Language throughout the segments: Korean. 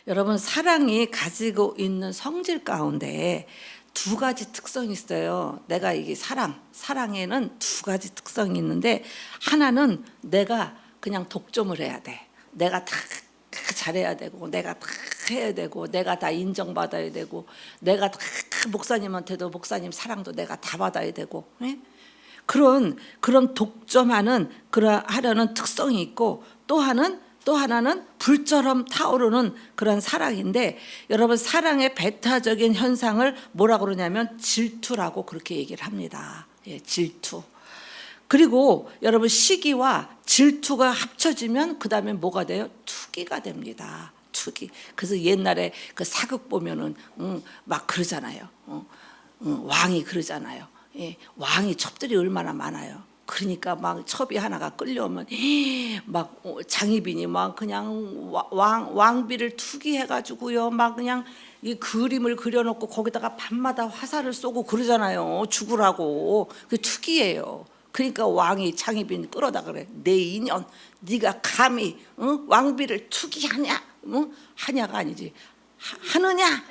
여러분, 사랑이 가지고 있는 성질 가운데 두 가지 특성이 있어요. 내가 이게 사랑에는 두 가지 특성이 있는데, 하나는 내가 그냥 독점을 해야 돼. 내가 다 잘해야 되고, 내가 다 해야 되고, 내가 다 인정받아야 되고, 내가 다 목사님한테도 목사님 사랑도 내가 다 받아야 되고, 네? 그런 독점하는 하려는 특성이 있고, 또 하나는 불처럼 타오르는 그런 사랑인데, 여러분, 사랑의 배타적인 현상을 뭐라고 그러냐면 질투라고 그렇게 얘기를 합니다. 예, 질투. 그리고 여러분, 시기와 질투가 합쳐지면 그 다음에 뭐가 돼요? 투기가 됩니다. 투기. 그래서 옛날에 그 사극 보면은 막 그러잖아요. 왕이 그러잖아요. 예, 왕이 첩들이 얼마나 많아요. 그러니까 막 첩이 하나가 끌려오면 막 장희빈이 막 그냥 왕비를 투기해가지고요, 막 그냥 이 그림을 그려놓고 거기다가 밤마다 화살을 쏘고 그러잖아요. 죽으라고. 그 투기예요. 그러니까 왕이 장희빈 끌어다 그래. 내 인연, 네가 감히 왕비를 투기하냐? 하냐가 아니지, 하느냐?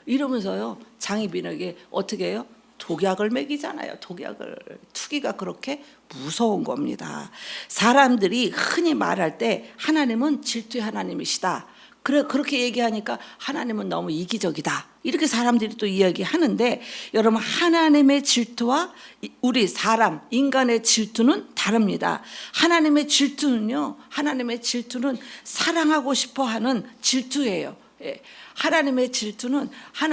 이러면서요, 장희빈에게 어떻게 해요? 독약을 먹이잖아요. 독약을. 투기가 그렇게 무서운 겁니다. 사람들이 흔히 말할 때 하나님은 질투의 하나님이시다, 그렇게 얘기하니까 하나님은 너무 이기적이다, 이렇게 사람들이 또 이야기하는데, 여러분, 하나님의 질투와 우리 사람, 인간의 질투는 다릅니다. 하나님의 질투는 사랑하고 싶어하는 질투예요. 예. 하나님의 질투는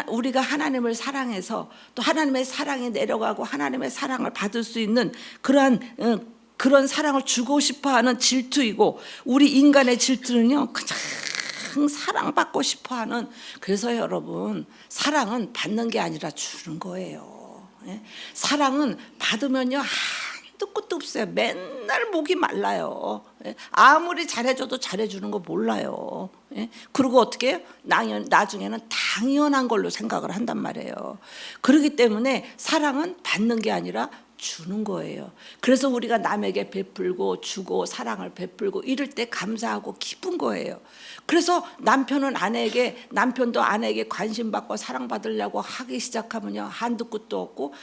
우리가 하나님을 사랑해서 또 하나님의 사랑이 내려가고 하나님의 사랑을 받을 수 있는 그런 사랑을 주고 싶어하는 질투이고, 우리 인간의 질투는요, 그냥 사랑받고 싶어하는. 그래서 여러분, 사랑은 받는 게 아니라 주는 거예요. 사랑은 받으면요 한도 끝도 없어요. 맨날 목이 말라요. 아무리 잘해줘도 잘해주는 거 몰라요. 그리고 어떻게 해요? 나중에는 당연한 걸로 생각을 한단 말이에요. 그렇기 때문에 사랑은 받는 게 아니라 주는 거예요. 그래서 우리가 남에게 베풀고 주고 사랑을 베풀고 이럴 때 감사하고 기쁜 거예요. 그래서 남편도 아내에게 관심 받고 사랑받으려고 하기 시작하면요, 한도 끝도 없고,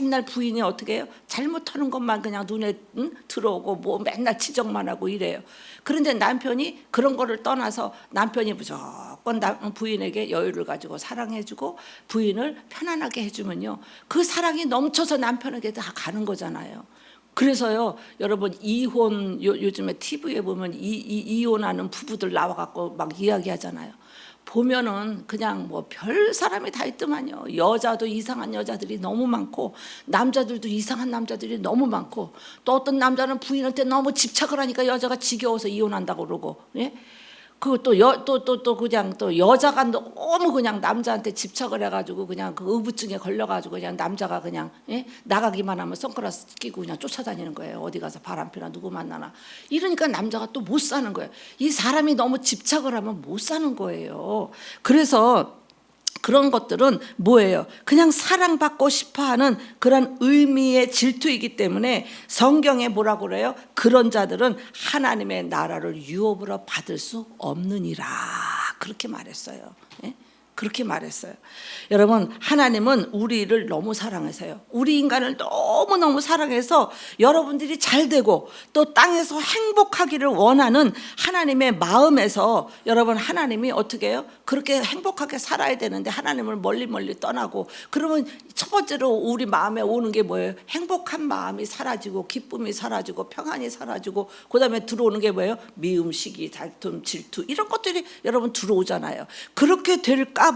맨날 부인이 어떻게 해요? 잘못하는 것만 그냥 눈에 들어오고 뭐 맨날 지적만 하고 이래요. 그런데 남편이 그런 거를 떠나서 남편이 무조건 부인에게 여유를 가지고 사랑해주고 부인을 편안하게 해주면요, 그 사랑이 넘쳐서 남편에게 다 가는 거잖아요. 그래서요, 여러분, 요즘에 TV에 보면 이혼하는 부부들 나와갖고 막 이야기하잖아요. 보면은 그냥 뭐 별 사람이 다 있더만요. 여자도 이상한 여자들이 너무 많고, 남자들도 이상한 남자들이 너무 많고, 또 어떤 남자는 부인한테 너무 집착을 하니까 여자가 지겨워서 이혼한다고 그러고, 예? 또 그냥 또 여자가 너무 그냥 남자한테 집착을 해가지고 그냥 그 의부증에 걸려가지고 그냥 남자가 그냥, 예? 나가기만 하면 선글라스 끼고 그냥 쫓아다니는 거예요. 어디 가서 바람 피나 누구 만나나. 이러니까 남자가 또 못 사는 거예요. 이 사람이 너무 집착을 하면 못 사는 거예요. 그래서 그런 것들은 뭐예요? 그냥 사랑받고 싶어하는 그런 의미의 질투이기 때문에 성경에 뭐라고 그래요? 그런 자들은 하나님의 나라를 유업으로 받을 수 없느니라, 그렇게 말했어요. 예? 그렇게 말했어요. 여러분, 하나님은 우리를 너무 사랑하세요. 우리 인간을 너무너무 사랑해서 여러분들이 잘 되고 또 땅에서 행복하기를 원하는 하나님의 마음에서, 여러분, 하나님이 어떻게 해요? 그렇게 행복하게 살아야 되는데 하나님을 멀리 떠나고, 그러면 첫 번째로 우리 마음에 오는 게 뭐예요? 행복한 마음이 사라지고 기쁨이 사라지고 평안이 사라지고, 그 다음에 들어오는 게 뭐예요? 미움, 시기, 다툼, 질투, 이런 것들이 여러분 들어오잖아요. 그렇게 될까봐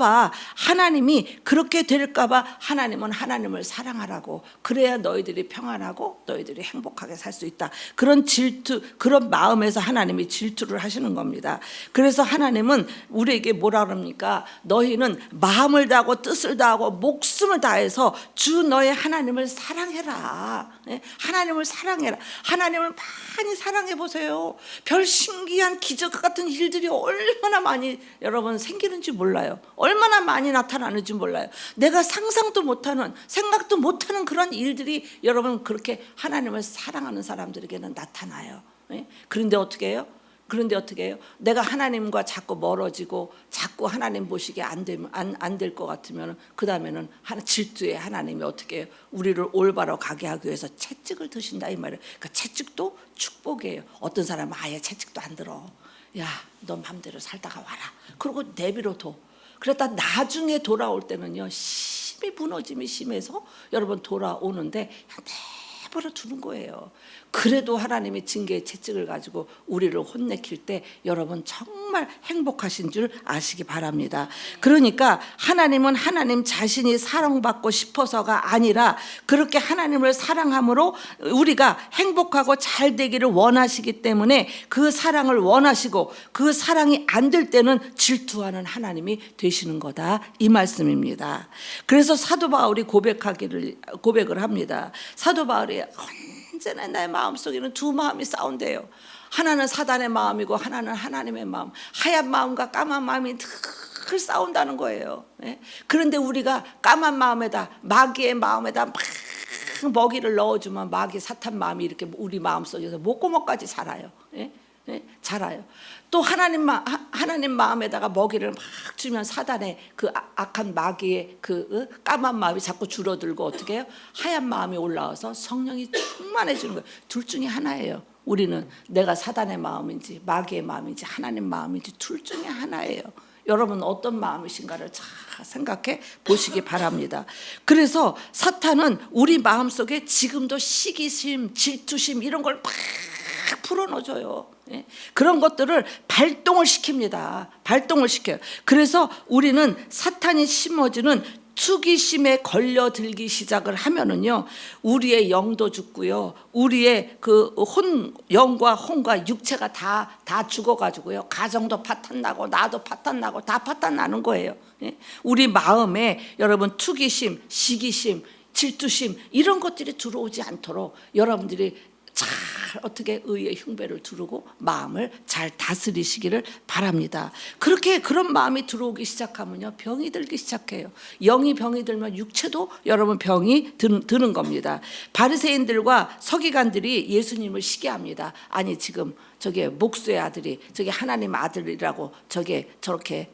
그렇게 될까봐 하나님은 하나님을 사랑하라고, 그래야 너희들이 평안하고 너희들이 행복하게 살 수 있다, 그런 질투, 그런 마음에서 하나님이 질투를 하시는 겁니다. 그래서 하나님은 우리에게 뭐라 그럽니까? 너희는 마음을 다하고 뜻을 다하고 목숨을 다해서 주 너의 하나님을 사랑해라. 하나님을 사랑해라. 하나님을 많이 사랑해 보세요. 별 신기한 기적 같은 일들이 얼마나 많이 여러분 생기는지 몰라요. 얼마나 많이 나타나는지 몰라요. 내가 상상도 못하는, 생각도 못하는 그런 일들이 여러분 그렇게 하나님을 사랑하는 사람들에게는 나타나요. 그런데 어떻게 해요? 그런데 어떻게 해요? 내가 하나님과 자꾸 멀어지고 자꾸 하나님 보시기에 안 될 것 같으면 그 다음에는 질투에 하나님이 어떻게 해요? 우리를 올바로 가게 하기 위해서 채찍을 드신다 이 말이에요. 그러니까 채찍도 축복이에요. 어떤 사람은 아예 채찍도 안 들어. 야, 너 맘대로 살다가 와라. 그러고 내비로 그랬다 나중에 돌아올 때는요, 심히 무너짐이 심해서 여러분 돌아오는데 내버려 두는 거예요. 그래도 하나님이 징계의 채찍을 가지고 우리를 혼내킬 때 여러분 정말 행복하신 줄 아시기 바랍니다. 그러니까 하나님은 하나님 자신이 사랑받고 싶어서가 아니라 그렇게 하나님을 사랑함으로 우리가 행복하고 잘 되기를 원하시기 때문에 그 사랑을 원하시고 그 사랑이 안 될 때는 질투하는 하나님이 되시는 거다 이 말씀입니다. 그래서 사도 바울이 고백을 합니다. 사도 바울이 언제나 나의 마음속에는 두 마음이 싸운대요. 하나는 사단의 마음이고 하나는 하나님의 마음. 하얀 마음과 까만 마음이 늘 싸운다는 거예요. 그런데 우리가 까만 마음에다 마귀의 마음에다 막 먹이를 넣어주면 마귀 사탄 마음이 이렇게 우리 마음속에서 목구멍까지 자라요. 자라요. 또 하나님 마음에다가 먹이를 막 주면 사단의 그 악한 마귀의 그 까만 마음이 자꾸 줄어들고 어떻게 해요? 하얀 마음이 올라와서 성령이 충만해지는 거예요. 둘 중에 하나예요. 우리는 내가 사단의 마음인지 마귀의 마음인지 하나님 마음인지 둘 중에 하나예요. 여러분 어떤 마음이신가를 잘 생각해 보시기 바랍니다. 그래서 사탄은 우리 마음속에 지금도 시기심, 질투심 이런 걸 막 풀어넣어줘요. 그런 것들을 발동을 시킵니다. 발동을 시켜요. 그래서 우리는 사탄이 심어주는 투기심에 걸려들기 시작을 하면은요, 우리의 영도 죽고요, 우리의 그 영과 혼과 육체가 다 죽어가지고요, 가정도 파탄나고 나도 파탄나고 다 파탄나는 거예요. 우리 마음에 여러분 투기심, 시기심, 질투심 이런 것들이 들어오지 않도록 여러분들이 잘 어떻게 의의 흉배를 두르고 마음을 잘 다스리시기를 바랍니다. 그런 마음이 들어오기 시작하면요, 병이 들기 시작해요. 영이 병이 들면 육체도 여러분 병이 드는 겁니다. 바리새인들과 서기관들이 예수님을 시기합니다. 아니 지금 저게 목수의 아들이 저게 하나님 아들이라고 저렇게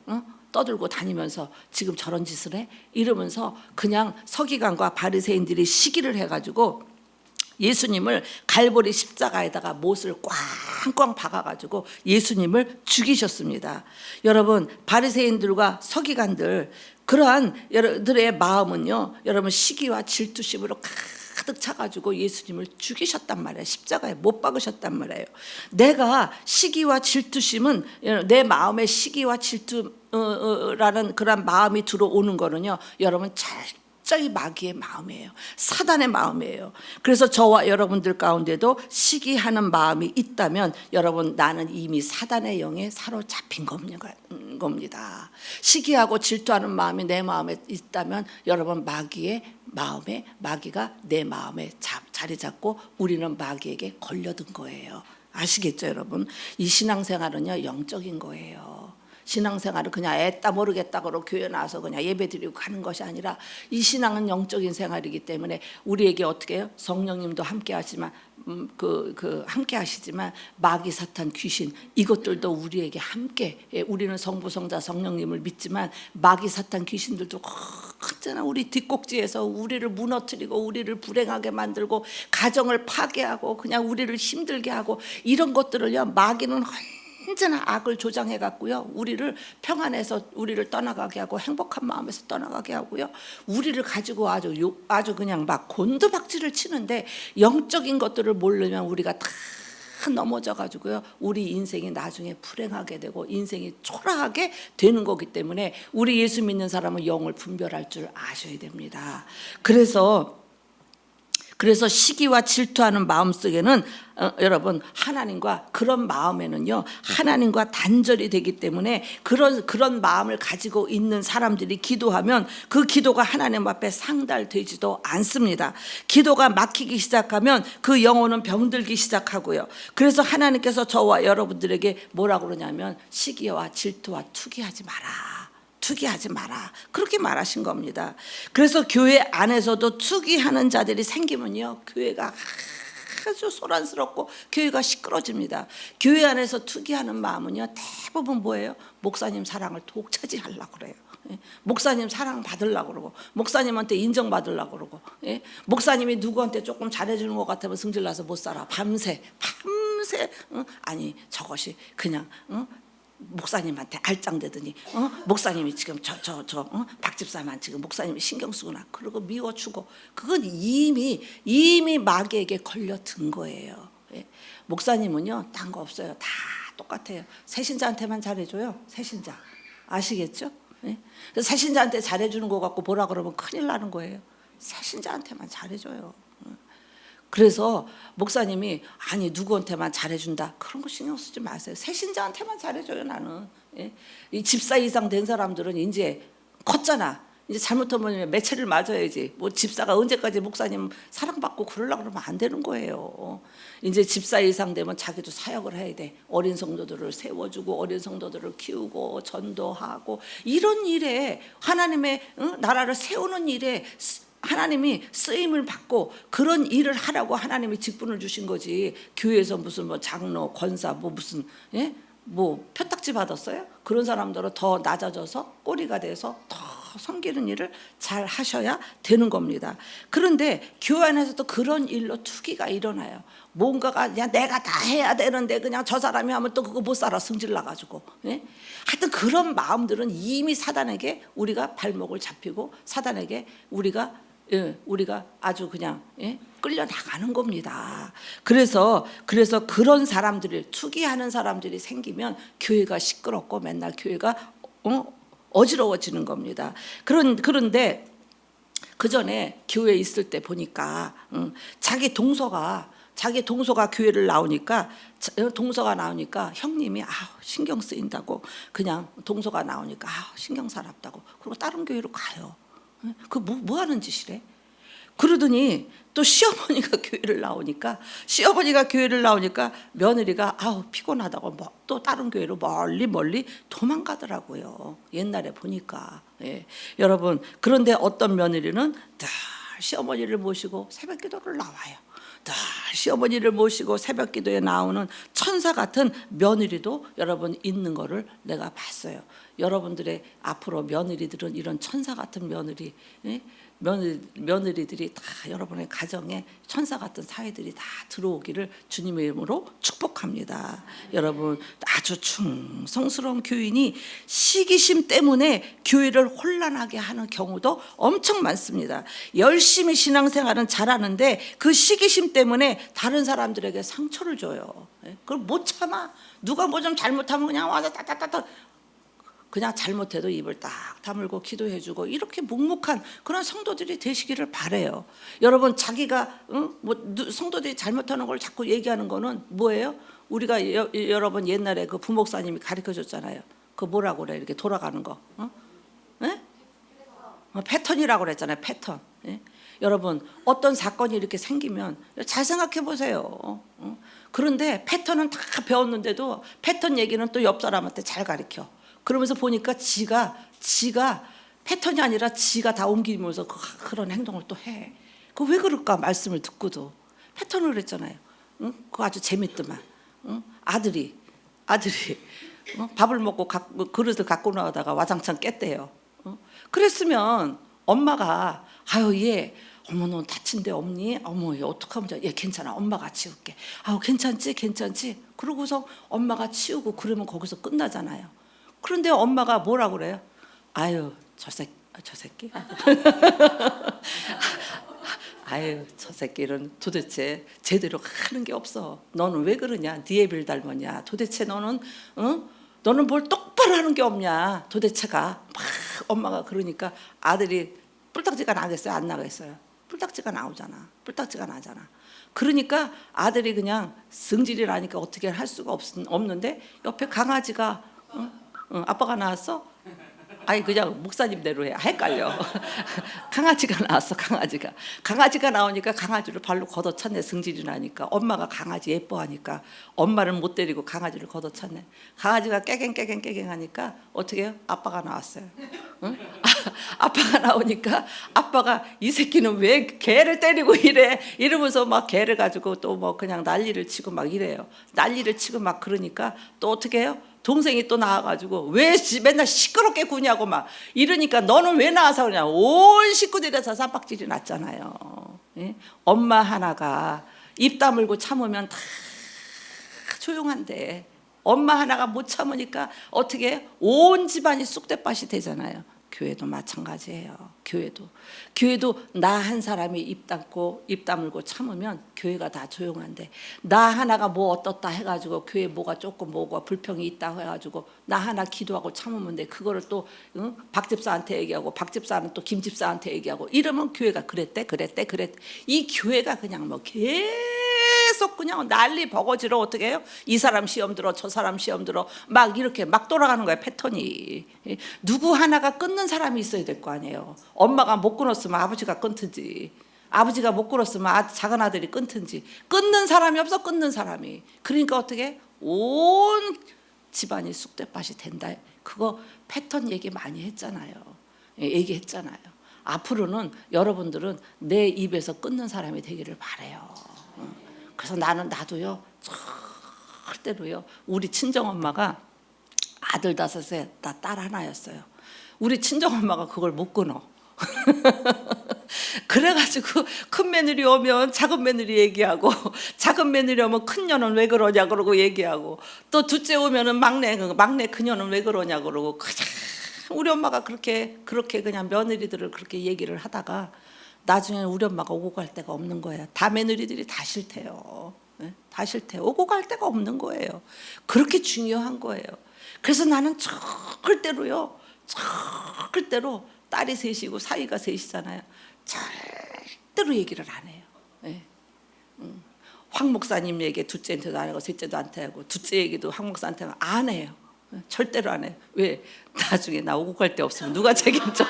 떠들고 다니면서 지금 저런 짓을 해? 이러면서 그냥 서기관과 바리새인들이 시기를 해가지고 예수님을 갈보리 십자가에다가 못을 꽝꽝 박아가지고 예수님을 죽이셨습니다. 여러분 바리새인들과 서기관들 그러한 여러분들의 마음은요, 여러분 시기와 질투심으로 가득 차가지고 예수님을 죽이셨단 말이에요. 십자가에 못 박으셨단 말이에요. 내가 시기와 질투심은 내 마음에 시기와 질투라는 그런 마음이 들어오는 거는요, 여러분 이 마귀의 마음이에요. 사단의 마음이에요. 그래서 저와 여러분들 가운데도 시기하는 마음이 있다면 여러분 나는 이미 사단의 영에 사로잡힌 겁니다. 시기하고 질투하는 마음이 내 마음에 있다면 여러분 마귀가 내 마음에 자리 잡고 우리는 마귀에게 걸려든 거예요. 아시겠죠 여러분? 이 신앙생활은요 영적인 거예요. 신앙생활을 그냥 애따 모르겠다고 교회 나와서 그냥 예배드리고 가는 것이 아니라 이 신앙은 영적인 생활이기 때문에 우리에게 어떻게 해요? 성령님도 함께 하지만 함께 하시지만 마귀 사탄 귀신 이것들도 우리에게 함께, 우리는 성부 성자 성령님을 믿지만 마귀 사탄 귀신들도 언제나 우리 뒷꼭지에서 우리를 무너뜨리고 우리를 불행하게 만들고 가정을 파괴하고 그냥 우리를 힘들게 하고 이런 것들을요, 마귀는 언제나 악을 조장해 갖고요, 우리를 평안해서 우리를 떠나가게 하고 행복한 마음에서 떠나가게 하고요, 우리를 가지고 아주 그냥 막 곤두박질을 치는데 영적인 것들을 모르면 우리가 다 넘어져 가지고요, 우리 인생이 나중에 불행하게 되고 인생이 초라하게 되는 거기 때문에 우리 예수 믿는 사람은 영을 분별할 줄 아셔야 됩니다. 그래서 시기와 질투하는 마음속에는 여러분 하나님과 그런 마음에는요, 하나님과 단절이 되기 때문에 그런 마음을 가지고 있는 사람들이 기도하면 그 기도가 하나님 앞에 상달되지도 않습니다. 기도가 막히기 시작하면 그 영혼은 병들기 시작하고요. 그래서 하나님께서 저와 여러분들에게 뭐라고 그러냐면 시기와 질투와 투기하지 마라. 그렇게 말하신 겁니다. 그래서 교회 안에서도 투기하는 자들이 생기면요, 교회가 아주 소란스럽고 교회가 시끄러집니다. 교회 안에서 투기하는 마음은요 대부분 뭐예요? 목사님 사랑을 독차지하려고 그래요. 예? 목사님 사랑 받으려고 그러고 목사님한테 인정받으려고 그러고 예? 목사님이 누구한테 조금 잘해주는 것 같으면 승질나서 못 살아. 밤새 아니 저것이 그냥 목사님한테 알짱대더니 목사님이 지금 박 집사만 지금 목사님이 신경 쓰구나 그러고 미워주고 그건 이미 마귀에게 걸려든 거예요. 예? 목사님은요 딴 거 없어요. 다 똑같아요. 새신자한테만 잘해줘요. 새신자 아시겠죠? 예? 새신자한테 잘해주는 거 갖고 뭐라 그러면 큰일 나는 거예요. 새신자한테만 잘해줘요. 그래서 목사님이 아니 누구한테만 잘해준다 그런 거 신경 쓰지 마세요. 새신자한테만 잘해줘요. 나는 예? 이 집사 이상 된 사람들은 이제 컸잖아. 이제 잘못하면 매체를 맞아야지. 뭐 집사가 언제까지 목사님 사랑받고 그러려고 그러면 안 되는 거예요. 이제 집사 이상 되면 자기도 사역을 해야 돼. 어린 성도들을 세워주고 어린 성도들을 키우고 전도하고 이런 일에 하나님의 나라를 세우는 일에 하나님이 쓰임을 받고 그런 일을 하라고 하나님이 직분을 주신 거지. 교회에서 무슨 뭐 장로, 권사 뭐 무슨 예? 뭐 표딱지 받았어요? 그런 사람들은 더 낮아져서 꼬리가 돼서 더 섬기는 일을 잘 하셔야 되는 겁니다. 그런데 교회 안에서도 그런 일로 투기가 일어나요. 뭔가가 그냥 내가 다 해야 되는데 그냥 저 사람이 하면 또 그거 못 살아 승질 나가지고 예? 하여튼 그런 마음들은 이미 사단에게 우리가 발목을 잡히고 사단에게 우리가 아주 그냥 끌려 나가는 겁니다. 그래서 그런 사람들을 투기하는 사람들이 생기면 교회가 시끄럽고 맨날 교회가 어지러워지는 겁니다. 그런데 그 전에 교회에 있을 때 보니까 자기 동서가 교회를 나오니까 형님이 신경 쓰인다고 그냥 동서가 나오니까 신경 살았다고 그리고 다른 교회로 가요. 그 뭐 하는 짓이래? 그러더니 또 시어머니가 교회를 나오니까 며느리가 피곤하다고 또 다른 교회로 멀리 도망가더라고요. 옛날에 보니까 예. 여러분 그런데 어떤 며느리는 늘 시어머니를 모시고 새벽 기도를 나와요. 늘 시어머니를 모시고 새벽 기도에 나오는 천사 같은 며느리도 여러분 있는 거를 내가 봤어요. 여러분들의 앞으로 며느리들은 이런 천사 같은 며느리들이 다 여러분의 가정에 천사 같은 사회들이 다 들어오기를 주님의 이름으로 축복합니다. 여러분 아주 충성스러운 교인이 시기심 때문에 교회를 혼란하게 하는 경우도 엄청 많습니다. 열심히 신앙생활은 잘하는데 그 시기심 때문에 다른 사람들에게 상처를 줘요. 그걸 못 참아. 누가 뭐 좀 잘못하면 그냥 와서 따따따따 그냥 잘못해도 입을 딱 다물고 기도해주고 이렇게 묵묵한 그런 성도들이 되시기를 바래요. 여러분 자기가 성도들이 잘못하는 걸 자꾸 얘기하는 거는 뭐예요? 우리가 여러분 옛날에 그 부목사님이 가르쳐줬잖아요. 그 뭐라고 그래 이렇게 돌아가는 거? 패턴이라고 그랬잖아요. 패턴. 예? 여러분 어떤 사건이 이렇게 생기면 잘 생각해 보세요. 그런데 패턴은 다 배웠는데도 패턴 얘기는 또 옆 사람한테 잘 가르쳐. 그러면서 보니까 지가 패턴이 아니라 지가 다 옮기면서 그런 행동을 또 해. 그 왜 그럴까? 말씀을 듣고도 패턴을 그랬잖아요. 그거 아주 재밌더만. 아들이 밥을 먹고 그릇을 갖고 나오다가 와장창 깼대요. 그랬으면 엄마가 얘 어머 너 다친 데 없니? 어머 얘 어떡하면 얘 괜찮아 엄마가 치울게. 괜찮지? 그러고서 엄마가 치우고 그러면 거기서 끝나잖아요. 그런데 엄마가 뭐라고 그래요? 저 새끼 저 새끼는 도대체 제대로 하는 게 없어. 너는 왜 그러냐? 네 애비를 닮았냐? 도대체 너는 뭘 똑바로 하는 게 없냐? 도대체가 막 엄마가 그러니까 아들이 뿔딱지가 나겠어요? 안 나겠어요? 뿔딱지가 나잖아. 그러니까 아들이 그냥 승질이 나니까 어떻게 할 수가 없는데 옆에 강아지가 아빠가 나왔어? 그냥 목사님대로 해. 헷갈려. 강아지가 나왔어. 강아지가 나오니까 강아지를 발로 걷어찼네. 승질이 나니까. 엄마가 강아지 예뻐하니까 엄마를 못 때리고 강아지를 걷어찼네. 강아지가 깨갱 하니까 어떻게 해요? 아빠가 나왔어요. 응? 아빠가 나오니까 아빠가 이 새끼는 왜 개를 때리고 이래 이러면서 막 개를 가지고 또 뭐 그냥 난리를 치고 막 이래요. 난리를 치고 막 그러니까 또 어떻게 해요? 동생이 또 나와가지고 왜 맨날 시끄럽게 구냐고 막 이러니까 너는 왜 나와서 그냥 온 식구들에서 쌈박질이 났잖아요. 예? 엄마 하나가 입 다물고 참으면 다 조용한데 엄마 하나가 못 참으니까 어떻게 해요? 온 집안이 쑥대밭이 되잖아요. 교회도 마찬가지예요. 교회도 나 한 사람이 입 닫고 입 다물고 참으면 교회가 다 조용한데 나 하나가 뭐 어떻다 해가지고 교회 뭐가 조금 뭐가 불평이 있다 해가지고 나 하나 기도하고 참으면 돼. 그거를 또 응? 박 집사한테 얘기하고 박 집사는 또 김 집사한테 얘기하고 이러면 교회가 그랬대. 이 교회가 그냥 뭐 계속 그냥 난리 버거지로 어떻게 해요? 이 사람 시험 들어 저 사람 시험 들어 막 이렇게 막 돌아가는 거야 패턴이. 누구 하나가 끊는 사람이 있어야 될 거 아니에요. 엄마가 못 끊었으면 아버지가 끊든지 아버지가 못 끊었으면 작은 아들이 끊든지 끊는 사람이 없어. 끊는 사람이. 그러니까 어떻게 온 집안이 쑥대밭이 된다. 그거 패턴 얘기 많이 했잖아요. 얘기했잖아요. 앞으로는 여러분들은 내 입에서 끊는 사람이 되기를 바라요. 그래서 나도요 절대로요. 우리 친정엄마가 아들 5에 나 딸 하나였어요. 우리 친정엄마가 그걸 못 끊어. 그래가지고 큰 며느리 오면 작은 며느리 얘기하고 작은 며느리 오면 큰 년은 왜 그러냐 그러고 얘기하고 또 둘째 오면은 막내 그녀는 왜 그러냐 그러고 그냥 우리 엄마가 그렇게 그냥 며느리들을 그렇게 얘기를 하다가 나중에 우리 엄마가 오고 갈 데가 없는 거야. 다 며느리들이 다 싫대요. 다 싫대요. 오고 갈 데가 없는 거예요. 그렇게 중요한 거예요. 그래서 나는 절대로 딸이 셋이고 사위가 셋이잖아요. 절대로 얘기를 안 해요. 예. 황 목사님 얘기 둘째한테도 안 하고 셋째도 하고 둘째 얘기도 황 목사한테 안 해요. 절대로 안 해요. 왜? 나중에 나 오고 갈 데 없으면 누가 책임져?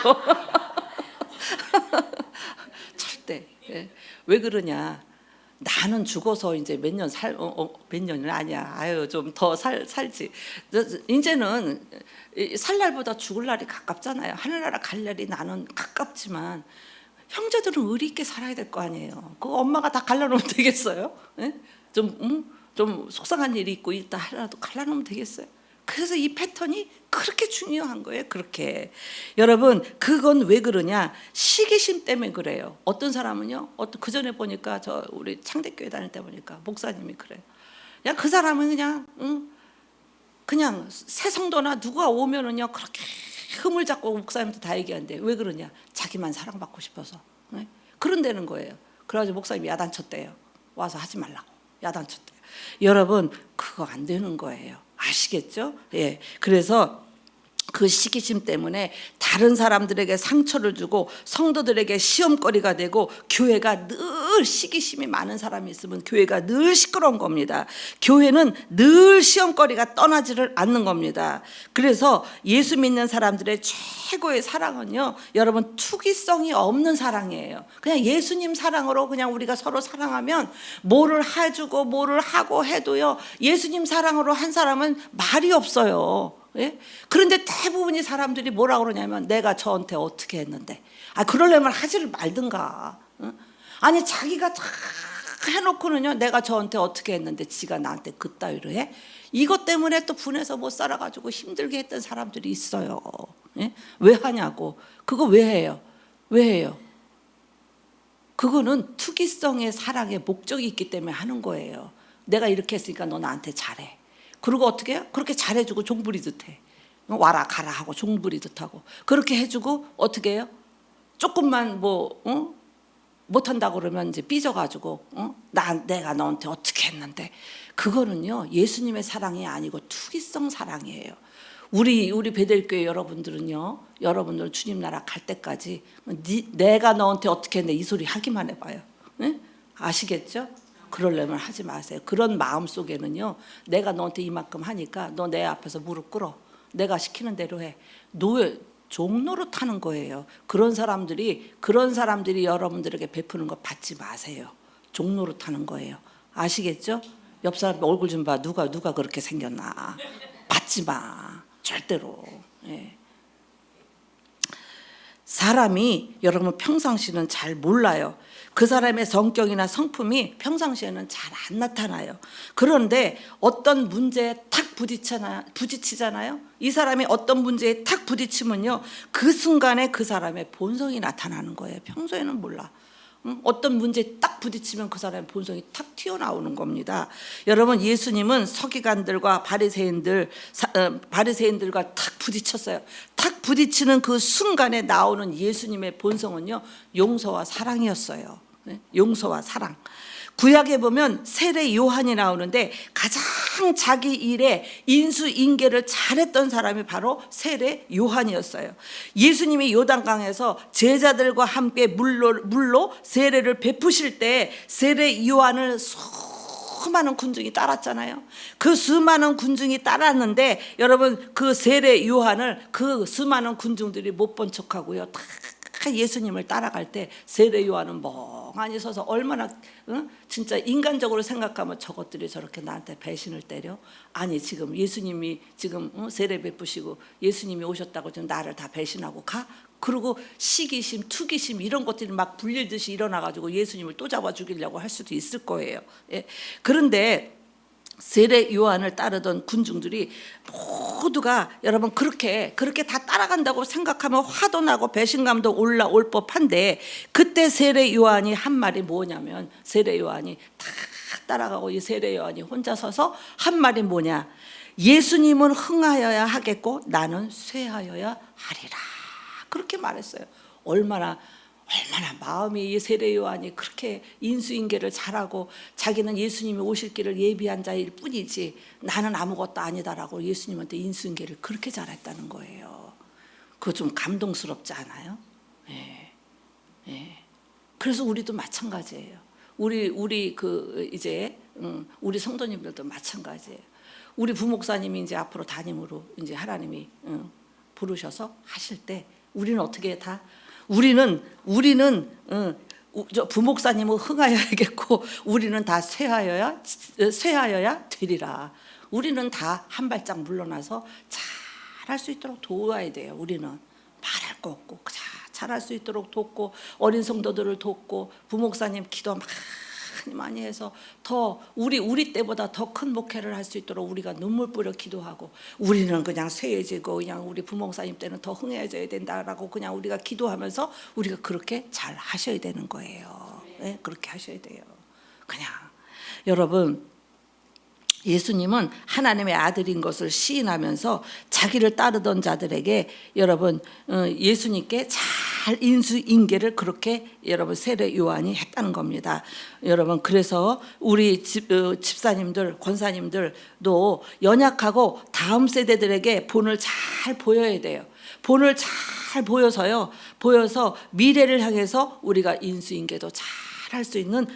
절대. 예. 왜 그러냐? 나는 죽어서 이제 몇 년 몇 년은 아니야. 아유 좀 더 살지. 이제는 살 날보다 죽을 날이 가깝잖아요. 하늘나라 갈 날이 나는 가깝지만 형제들은 의리 있게 살아야 될 거 아니에요. 그거 엄마가 다 갈라놓으면 되겠어요? 예? 좀 속상한 일이 있다 하더라도 갈라놓으면 되겠어요? 그래서 이 패턴이 그렇게 중요한 거예요. 그렇게 여러분 그건 왜 그러냐? 시기심 때문에 그래요. 어떤 사람은요. 그 전에 보니까 저 우리 창대교회 다닐 때 보니까 목사님이 그래요. 그냥 그 사람은 그냥 새 성도나 누가 오면은요 그렇게 흠을 잡고 목사님한테 다 얘기한대. 왜 그러냐? 자기만 사랑받고 싶어서. 네? 그런다는 거예요. 그래가지고 목사님이 야단쳤대요. 와서 하지 말라고 야단쳤대요. 여러분 그거 안 되는 거예요. 아시겠죠? 예. 그래서 그 시기심 때문에 다른 사람들에게 상처를 주고 성도들에게 시험거리가 되고 교회가 늘 시기심이 많은 사람이 있으면 교회가 늘 시끄러운 겁니다. 교회는 늘 시험거리가 떠나지를 않는 겁니다. 그래서 예수 믿는 사람들의 최고의 사랑은요, 여러분 투기성이 없는 사랑이에요. 그냥 예수님 사랑으로 그냥 우리가 서로 사랑하면 뭐를 해주고 뭐를 하고 해도요, 예수님 사랑으로 한 사람은 말이 없어요. 예? 그런데 대부분의 사람들이 뭐라 그러냐면 내가 저한테 어떻게 했는데 그러려면 하지를 말든가. 아니 자기가 다 해놓고는요 내가 저한테 어떻게 했는데 지가 나한테 그따위로 해? 이것 때문에 또 분해서 못 살아가지고 힘들게 했던 사람들이 있어요. 예? 왜 하냐고. 그거 왜 해요? 왜 해요? 그거는 투기성의 사랑의 목적이 있기 때문에 하는 거예요. 내가 이렇게 했으니까 너 나한테 잘해. 그리고 어떻게 해요? 그렇게 잘해주고 종부리듯 해. 와라 가라 하고 종부리듯 하고 그렇게 해주고 어떻게 해요? 조금만 못한다고 그러면 이제 삐져가지고 내가 너한테 어떻게 했는데 그거는요 예수님의 사랑이 아니고 투기성 사랑이에요. 우리 베델교회 여러분들은요, 여러분들 주님 나라 갈 때까지 내가 너한테 어떻게 했는데 이 소리 하기만 해봐요. 네? 아시겠죠? 그러려면 하지 마세요. 그런 마음 속에는요, 내가 너한테 이만큼 하니까 너 내 앞에서 무릎 꿇어. 내가 시키는 대로 해. 종노릇 하는 거예요. 그런 사람들이 여러분들에게 베푸는 거 받지 마세요. 종노릇 하는 거예요. 아시겠죠? 옆 사람 얼굴 좀 봐. 누가 그렇게 생겼나. 받지 마. 절대로. 예. 사람이 여러분 평상시는 잘 몰라요. 그 사람의 성격이나 성품이 평상시에는 잘 안 나타나요. 그런데 어떤 문제에 탁 부딪히잖아요. 이 사람이 어떤 문제에 탁 부딪히면요, 그 순간에 그 사람의 본성이 나타나는 거예요. 평소에는 몰라. 어떤 문제에 딱 부딪히면 그 사람의 본성이 탁 튀어나오는 겁니다. 여러분, 예수님은 서기관들과 바리새인들과 탁 부딪혔어요. 탁 부딪히는 그 순간에 나오는 예수님의 본성은요, 용서와 사랑이었어요. 용서와 사랑. 구약에 보면 세례 요한이 나오는데 가장 자기 일에 인수인계를 잘했던 사람이 바로 세례 요한이었어요. 예수님이 요단강에서 제자들과 함께 물로 세례를 베푸실 때 세례 요한을 수많은 군중이 따랐잖아요. 그 수많은 군중이 따랐는데 여러분, 그 세례 요한을 그 수많은 군중들이 못 본 척하고요, 다 예수님을 따라갈 때 세례 요한은 멍하니 서서 얼마나 진짜 인간적으로 생각하면 저것들이 저렇게 나한테 배신을 때려? 아니, 지금 예수님이 지금 세례 베푸시고 예수님이 오셨다고 지금 나를 다 배신하고 가? 그리고 시기심, 투기심 이런 것들이 막 불릴듯이 일어나가지고 예수님을 또 잡아 죽이려고 할 수도 있을 거예요. 예. 그런데 세례 요한을 따르던 군중들이 모두가 여러분 그렇게 다 따라간다고 생각하면 화도 나고 배신감도 올라올 법한데, 그때 세례 요한이 한 말이 뭐냐면, 세례 요한이 다 따라가고 이 세례 요한이 혼자 서서 한 말이 뭐냐, 예수님은 흥하여야 하겠고 나는 쇠하여야 하리라, 그렇게 말했어요. 얼마나 마음이, 이 세례 요한이 그렇게 인수인계를 잘하고 자기는 예수님이 오실 길을 예비한 자일 뿐이지 나는 아무것도 아니다라고 예수님한테 인수인계를 그렇게 잘했다는 거예요. 그거 좀 감동스럽지 않아요? 예. 예. 그래서 우리도 마찬가지예요. 우리 우리 성도님들도 마찬가지예요. 우리 부목사님이 이제 앞으로 담임으로 이제 하나님이 부르셔서 하실 때 우리는 어떻게 다 우리는 부목사님은 흥하여야겠고 우리는 다 쇠하여야 되리라. 우리는 다 한 발짝 물러나서 잘할 수 있도록 도와야 돼요. 우리는 말할 거 없고 잘할 수 있도록 돕고, 어린 성도들을 돕고, 부목사님 기도 많이 해서 더 우리 때보다 더 큰 목회를 할 수 있도록 우리가 눈물 뿌려 기도하고, 우리는 그냥 쇠해지고 그냥 우리 부목사님 때는 더 흥해져야 된다라고 그냥 우리가 기도하면서 우리가 그렇게 잘 하셔야 되는 거예요. 네? 그렇게 하셔야 돼요. 그냥 여러분, 예수님은 하나님의 아들인 것을 시인하면서 자기를 따르던 자들에게 여러분 예수님께 잘 인수인계를 그렇게 여러분 세례 요한이 했다는 겁니다. 여러분, 그래서 우리 집사님들, 권사님들도 연약하고 다음 세대들에게 본을 잘 보여야 돼요. 본을 잘 보여서 미래를 향해서 우리가 인수인계도 잘 할 수 있는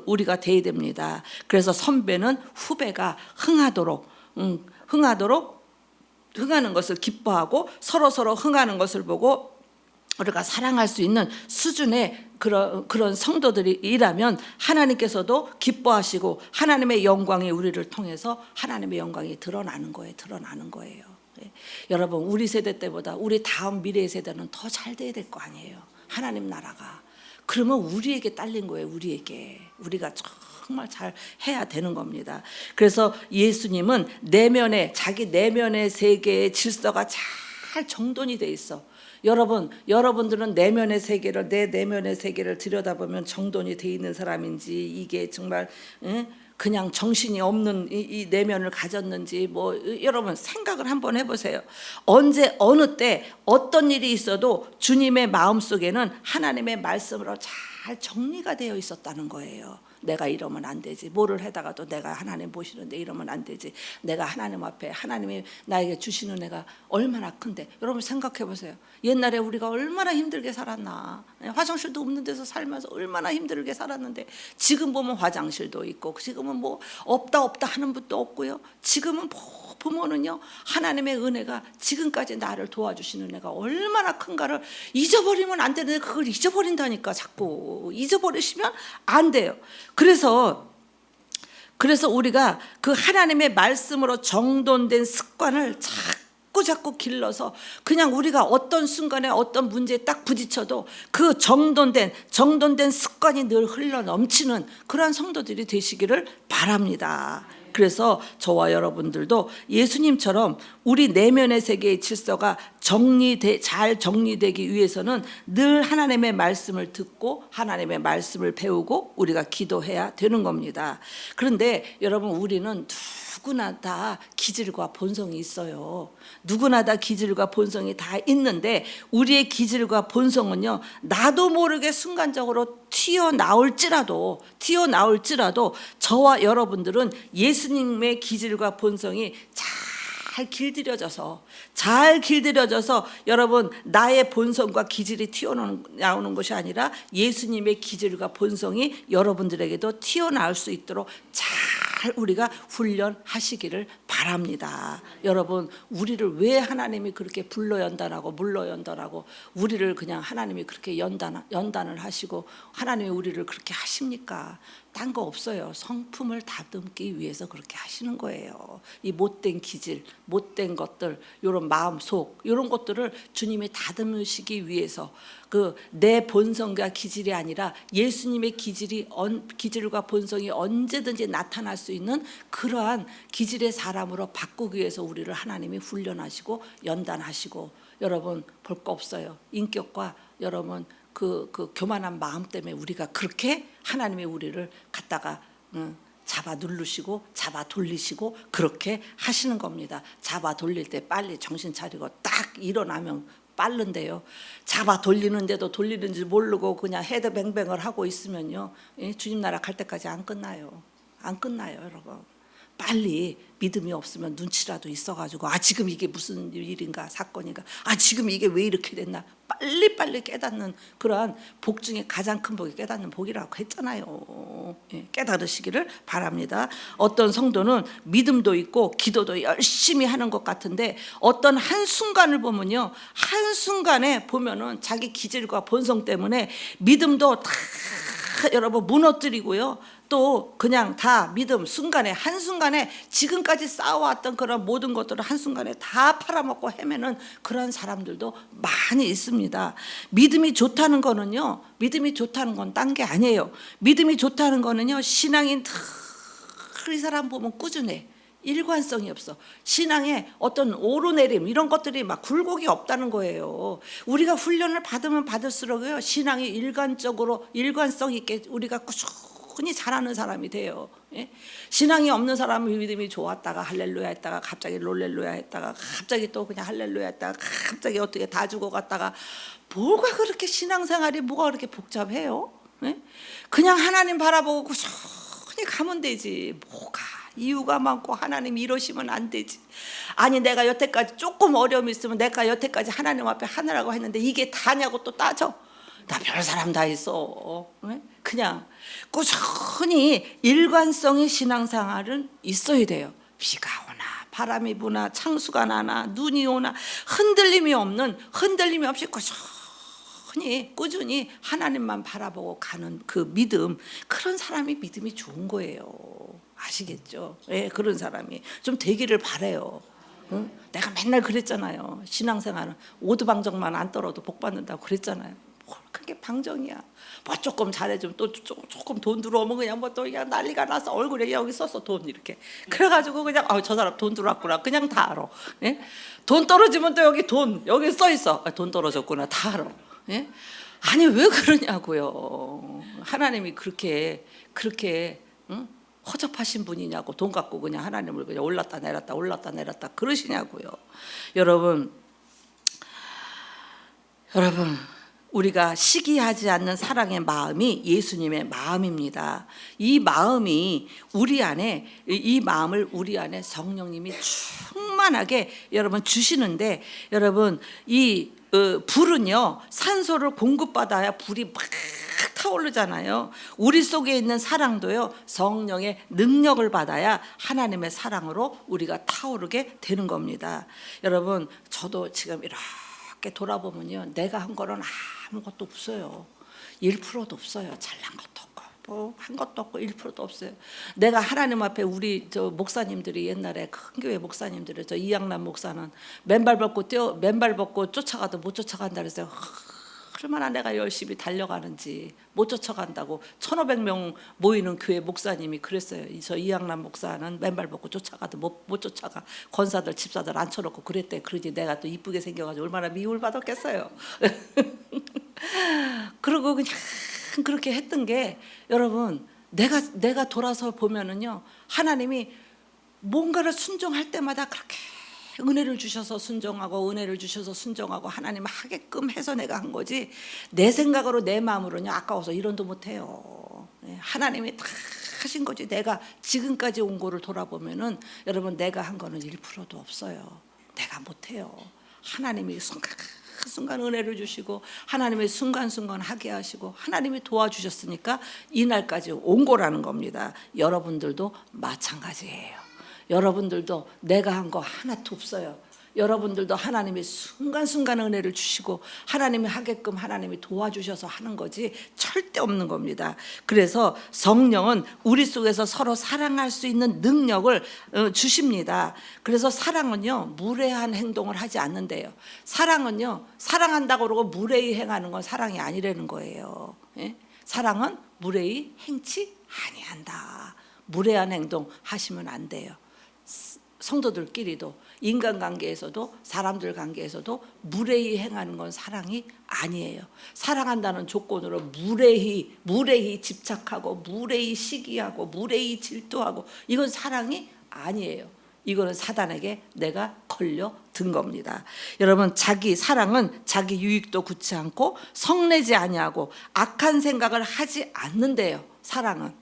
우리가 돼야 됩니다. 그래서 선배는 후배가 흥하는 것을 기뻐하고 서로 흥하는 것을 보고 우리가 사랑할 수 있는 수준의 그런 성도들이라면 하나님께서도 기뻐하시고 하나님의 영광이 우리를 통해서 하나님의 영광이 드러나는 거예요. 여러분, 우리 세대 때보다 우리 다음 미래 세대는 더 잘 돼야 될 거 아니에요. 하나님 나라가. 그러면 우리에게 딸린 거예요. 우리가 정말 잘 해야 되는 겁니다. 그래서 예수님은 자기 내면의 세계의 질서가 잘 정돈이 돼 있어. 여러분들은 내 내면의 세계를 들여다보면 정돈이 돼 있는 사람인지, 이게 정말 그냥 정신이 없는 이 내면을 가졌는지 여러분 생각을 한번 해보세요. 언제 어느 때 어떤 일이 있어도 주님의 마음속에는 하나님의 말씀으로 잘 정리가 되어 있었다는 거예요. 내가 이러면 안 되지. 뭐를 하다가도 내가 하나님 보시는데 이러면 안 되지. 내가 하나님 앞에 하나님이 나에게 주시는 애가 얼마나 큰데. 여러분 생각해 보세요. 옛날에 우리가 얼마나 힘들게 살았나. 화장실도 없는 데서 살면서 얼마나 힘들게 살았는데, 지금 보면 화장실도 있고, 지금은 없다 하는 분도 없고요. 지금은 보면은요, 하나님의 은혜가 지금까지 나를 도와주시는 은혜가 얼마나 큰가를 잊어버리면 안 되는데, 그걸 잊어버린다니까. 자꾸 잊어버리시면 안 돼요. 그래서 우리가 그 하나님의 말씀으로 정돈된 습관을 자꾸 길러서 그냥 우리가 어떤 순간에 어떤 문제에 딱 부딪혀도 그 정돈된 습관이 늘 흘러 넘치는 그러한 성도들이 되시기를 바랍니다. 그래서 저와 여러분들도 예수님처럼 우리 내면의 세계의 질서가 잘 정리되기 위해서는 늘 하나님의 말씀을 듣고 하나님의 말씀을 배우고 우리가 기도해야 되는 겁니다. 그런데 여러분, 우리는 누구나 다 기질과 본성이 있어요. 누구나 다 기질과 본성이 다 있는데 우리의 기질과 본성은요, 나도 모르게 순간적으로 튀어나올지라도 저와 여러분들은 예수님의 기질과 본성이 잘 길들여져서 여러분, 나의 본성과 기질이 튀어나오는 것이 아니라 예수님의 기질과 본성이 여러분들에게도 튀어나올 수 있도록 잘 우리가 훈련하시기를 바랍니다. 여러분, 우리를 왜 하나님이 그렇게 불러 연단하고 물러 연단하고 우리를 그냥 하나님이 그렇게 연단을 하시고 하나님이 우리를 그렇게 하십니까? 딴 거 없어요. 성품을 다듬기 위해서 그렇게 하시는 거예요. 이 못된 기질, 못된 것들, 이런 마음속, 이런 것들을 주님이 다듬으시기 위해서 그 내 본성과 기질이 아니라 예수님의 기질과 본성이 언제든지 나타날 수 있는 그러한 기질의 사람으로 바꾸기 위해서 우리를 하나님이 훈련하시고 연단하시고, 여러분 볼 거 없어요. 인격과 여러분 그 교만한 마음 때문에 우리가 그렇게 하나님의 우리를 갖다가 잡아 누르시고 잡아 돌리시고 그렇게 하시는 겁니다. 잡아 돌릴 때 빨리 정신 차리고 딱 일어나면 빠른데요, 잡아 돌리는데도 돌리는지 모르고 그냥 헤드뱅뱅을 하고 있으면요, 주님 나라 갈 때까지 안 끝나요. 여러분. 빨리 믿음이 없으면 눈치라도 있어가지고 지금 이게 무슨 일인가, 사건인가, 지금 이게 왜 이렇게 됐나, 빨리 깨닫는 그러한 복 중에 가장 큰 복이 깨닫는 복이라고 했잖아요. 깨달으시기를 바랍니다. 어떤 성도는 믿음도 있고 기도도 열심히 하는 것 같은데 어떤 한순간을 보면요, 한순간에 보면은 자기 기질과 본성 때문에 믿음도 다 여러분 무너뜨리고요, 또 그냥 다 믿음 한순간에 지금까지 쌓아왔던 그런 모든 것들을 한순간에 다 팔아먹고 헤매는 그런 사람들도 많이 있습니다. 믿음이 좋다는 건 딴 게 아니에요. 믿음이 좋다는 거는요, 신앙인 이 사람 보면 꾸준해. 일관성이 없어. 신앙에 어떤 오르내림 이런 것들이 막 굴곡이 없다는 거예요. 우리가 훈련을 받으면 받을수록요, 신앙이 일관성 있게 우리가 꾸준히 잘하는 사람이 돼요. 신앙이 없는 사람은 믿음이 좋았다가 할렐루야 했다가 갑자기 롤렐루야 했다가 갑자기 또 그냥 할렐루야 했다가 갑자기 어떻게 다 죽어갔다가, 뭐가 그렇게 신앙생활이 뭐가 그렇게 복잡해요? 그냥 하나님 바라보고 꾸준히 가면 되지. 뭐가 이유가 많고 하나님 이러시면 안 되지. 내가 여태까지 조금 어려움이 있으면 내가 여태까지 하나님 앞에 하느라고 했는데 이게 다냐고 또 따져. 나 별 사람 다 있어. 그냥 꾸준히 일관성의 신앙생활은 있어야 돼요. 비가 오나 바람이 부나 창수가 나나 눈이 오나 흔들림이 없이 꾸준히 하나님만 바라보고 가는 그 믿음, 그런 사람이 믿음이 좋은 거예요. 아시겠죠? 그런 사람이 좀 되기를 바래요. 내가 맨날 그랬잖아요. 신앙생활은 오두방정만 안 떨어도 복 받는다고 그랬잖아요. 뭘 그게 방정이야. 뭐 조금 잘해주면 또 조금 돈 들어오면 그냥 뭐 또 그냥 난리가 나서 얼굴에 여기 썼어 돈 이렇게. 그래가지고 그냥 저 사람 돈 들어왔구나 그냥 다 알아. 돈 떨어지면 또 여기 써 있어. 돈 떨어졌구나 다 알아. 아니 왜 그러냐고요. 하나님이 그렇게 허접하신 분이냐고. 돈 갖고 그냥 하나님을 그냥 올랐다 내렸다 그러시냐고요. 여러분, 우리가 시기하지 않는 사랑의 마음이 예수님의 마음입니다. 이 마음을 우리 안에 성령님이 충만하게 여러분 주시는데, 여러분 이 불은요, 산소를 공급받아야 불이 막 타오르잖아요. 우리 속에 있는 사랑도요, 성령의 능력을 받아야 하나님의 사랑으로 우리가 타오르게 되는 겁니다. 여러분, 저도 지금 이렇게 돌아보면요, 내가 한 거는 아무것도 없어요. 1%도 없어요. 잘난 것도 없고 뭐 한 것도 없고 1%도 없어요. 내가 하나님 앞에 우리 저 목사님들이 옛날에 큰 교회 목사님들이 저 이양남 목사는 맨발 벗고 쫓아가도 못 쫓아간다 그랬어요. 얼마나 내가 열심히 달려가는지 못 쫓아간다고 1,500명 모이는 교회 목사님이 그랬어요. 저 이양남 목사는 맨발 벗고 쫓아가도 못 쫓아가. 권사들 집사들 앉혀놓고 그랬대. 그러지 내가 또 이쁘게 생겨가지고 얼마나 미움을 받았겠어요. 그리고 그냥 그렇게 했던 게 여러분 내가 돌아서 보면은요 하나님이 뭔가를 순종할 때마다 그렇게 은혜를 주셔서 순종하고 은혜를 주셔서 순종하고 하나님 하게끔 해서 내가 한 거지 내 생각으로 내 마음으로는 아까워서 이런도 못해요. 하나님이 다 하신 거지. 내가 지금까지 온 거를 돌아보면은 여러분 내가 한 거는 1%도 없어요. 내가 못해요. 하나님이 순간 은혜를 주시고 하나님의 순간순간 하게 하시고 하나님이 도와주셨으니까 이날까지 온 거라는 겁니다. 여러분들도 마찬가지예요. 여러분들도 내가 한 거 하나도 없어요. 여러분들도 하나님이 순간순간 은혜를 주시고 하나님이 하게끔 하나님이 도와주셔서 하는 거지 절대 없는 겁니다. 그래서 성령은 우리 속에서 서로 사랑할 수 있는 능력을 주십니다. 그래서 사랑은요 무례한 행동을 하지 않는데요. 사랑은요 사랑한다고 그러고 무례히 행하는 건 사랑이 아니라는 거예요. 예? 사랑은 무례히 행치 아니한다. 무례한 행동 하시면 안 돼요. 성도들끼리도 인간관계에서도 사람들 관계에서도 무례히 행하는 건 사랑이 아니에요. 사랑한다는 조건으로 무례히 집착하고 무례히 시기하고 무례히 질투하고 이건 사랑이 아니에요. 이거는 사단에게 내가 걸려든 겁니다. 여러분 자기 사랑은 자기 유익도 굳지 않고 성내지 아니하고 악한 생각을 하지 않는데요. 사랑은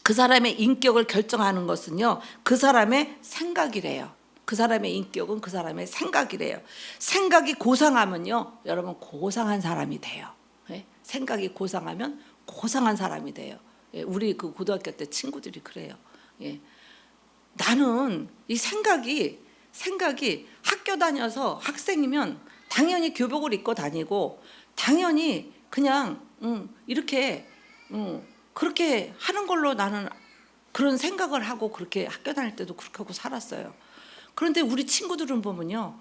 그 사람의 인격을 결정하는 것은요 그 사람의 생각이래요. 그 사람의 인격은 그 사람의 생각이래요. 생각이 고상하면요 여러분 고상한 사람이 돼요. 예? 생각이 고상하면 고상한 사람이 돼요. 예? 우리 그 고등학교 때 친구들이 그래요. 예? 나는 이 생각이 학교 다녀서 학생이면 당연히 교복을 입고 다니고 당연히 그냥 이렇게 그렇게 하는 걸로 나는 그런 생각을 하고 그렇게 학교 다닐 때도 그렇게 하고 살았어요. 그런데 우리 친구들은 보면요,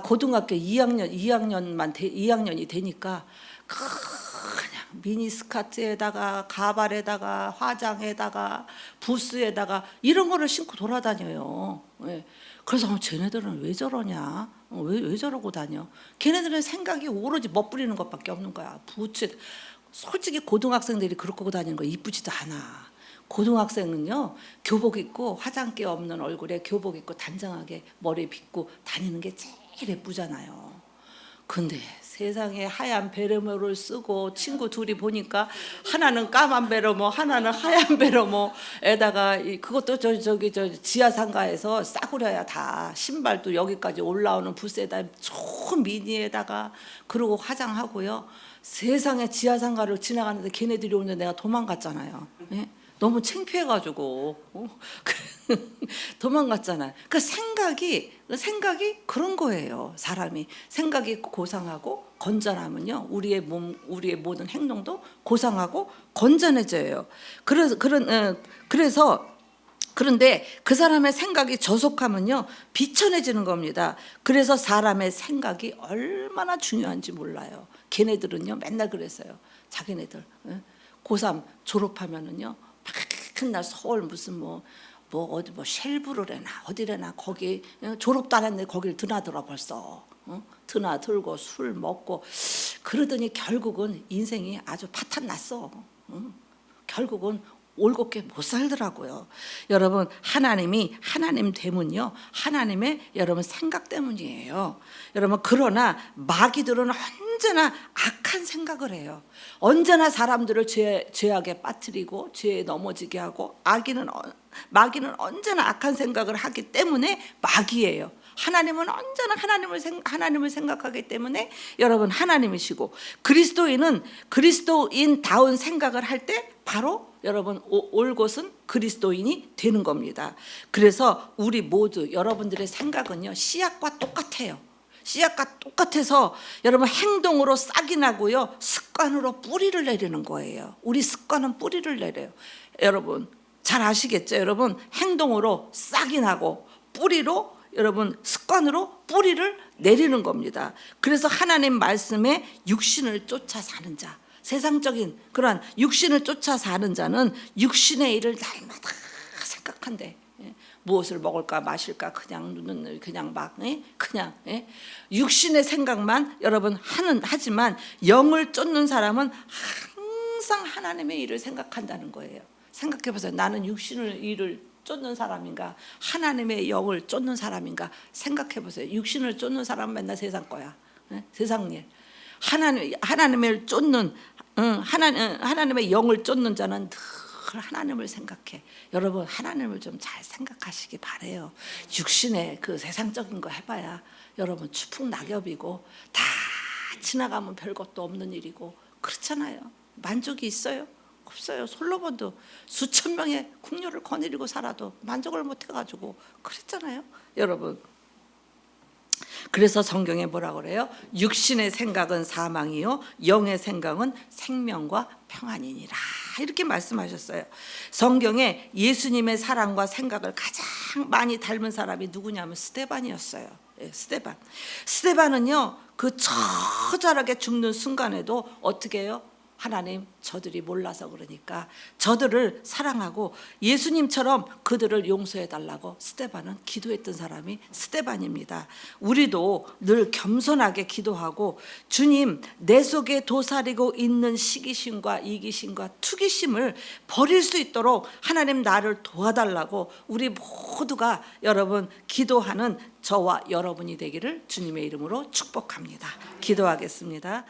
고등학교 2학년이 되니까 그냥 미니스커트에다가 가발에다가 화장에다가 부스에다가 이런 거를 신고 돌아다녀요. 예. 그래서 쟤네들은 왜 저러냐? 왜 저러고 다녀? 걔네들은 생각이 오로지 멋부리는 것밖에 없는 거야. 부츠. 솔직히 고등학생들이 그렇게 하고 다니는 거 이쁘지도 않아. 고등학생은요 교복 입고 화장기 없는 얼굴에 교복 입고 단정하게 머리 빗고 다니는 게 제일 예쁘잖아요. 근데 세상에 하얀 베레모를 쓰고 친구 둘이 보니까 하나는 까만 베레모 하나는 하얀 베레모에다가 그것도 저 지하상가에서 싸구려야 다 신발도 여기까지 올라오는 부스에다 좋은 미니에다가 그러고 화장하고요. 세상에 지하상가를 지나가는데 걔네들이 오는데 내가 도망갔잖아요. 예? 너무 창피해가지고 도망갔잖아요. 그 생각이 그런 거예요. 사람이 생각이 고상하고 건전하면요, 우리의 몸, 우리의 모든 행동도 고상하고 건전해져요. 그런데 그 사람의 생각이 저속하면요 비천해지는 겁니다. 그래서 사람의 생각이 얼마나 중요한지 몰라요. 걔네들은요 맨날 그랬어요. 자기네들 고3 졸업하면은요 맨날 서울 무슨 어디 쉘브르래나 어디래나 거기 졸업도 안 했는데 거길 드나들어 벌써. 드나들고 술 먹고 그러더니 결국은 인생이 아주 파탄 났어. 결국은 올곧게 못 살더라고요. 여러분 하나님 되면요 하나님의 여러분 생각 때문이에요. 여러분 그러나 마귀들은 언제나 악한 생각을 해요. 언제나 사람들을 죄악에 빠뜨리고 죄에 넘어지게 하고 마귀는 언제나 악한 생각을 하기 때문에 마귀예요. 하나님은 언제나 하나님을 생각하기 때문에 여러분 하나님이시고 그리스도인은 그리스도인다운 생각을 할 때 바로 여러분 올 곳은 그리스도인이 되는 겁니다. 그래서 우리 모두 여러분들의 생각은요 씨앗과 똑같아요. 씨앗과 똑같아서 여러분 행동으로 싹이 나고요. 습관으로 뿌리를 내리는 거예요. 우리 습관은 뿌리를 내려요. 여러분 잘 아시겠죠? 여러분 행동으로 싹이 나고 뿌리로 여러분 습관으로 뿌리를 내리는 겁니다. 그래서 하나님 말씀에 육신을 쫓아 사는 자, 세상적인 그러한 육신을 쫓아 사는 자는 육신의 일을 날마다 생각한대. 무엇을 먹을까 마실까 그냥 막 그냥 육신의 생각만 여러분 하지만 영을 쫓는 사람은 항상 하나님의 일을 생각한다는 거예요. 생각해 보세요. 나는 육신의 일을 쫓는 사람인가 하나님의 영을 쫓는 사람인가 생각해 보세요. 육신을 쫓는 사람은 맨날 세상 거야. 세상 일. 하나님을 쫓는 하나님의 영을 쫓는 자는 늘 하나님을 생각해. 여러분 하나님을 좀 잘 생각하시기 바래요. 육신의 그 세상적인 거 해봐야 여러분 추풍 낙엽이고 다 지나가면 별것도 없는 일이고 그렇잖아요. 만족이 있어요? 없어요. 솔로몬도 수천 명의 궁녀를 거느리고 살아도 만족을 못 해가지고 그랬잖아요. 여러분 그래서 성경에 뭐라 그래요? 육신의 생각은 사망이요 영의 생각은 생명과 평안이니라 이렇게 말씀하셨어요. 성경에 예수님의 사랑과 생각을 가장 많이 닮은 사람이 누구냐면 스데반이었어요. 스데반은요 그 처절하게 죽는 순간에도 어떻게 해요? 하나님 저들이 몰라서 그러니까 저들을 사랑하고 예수님처럼 그들을 용서해 달라고 스데반은 기도했던 사람이 스데반입니다. 우리도 늘 겸손하게 기도하고 주님 내 속에 도사리고 있는 시기심과 이기심과 투기심을 버릴 수 있도록 하나님 나를 도와달라고 우리 모두가 여러분 기도하는 저와 여러분이 되기를 주님의 이름으로 축복합니다. 기도하겠습니다.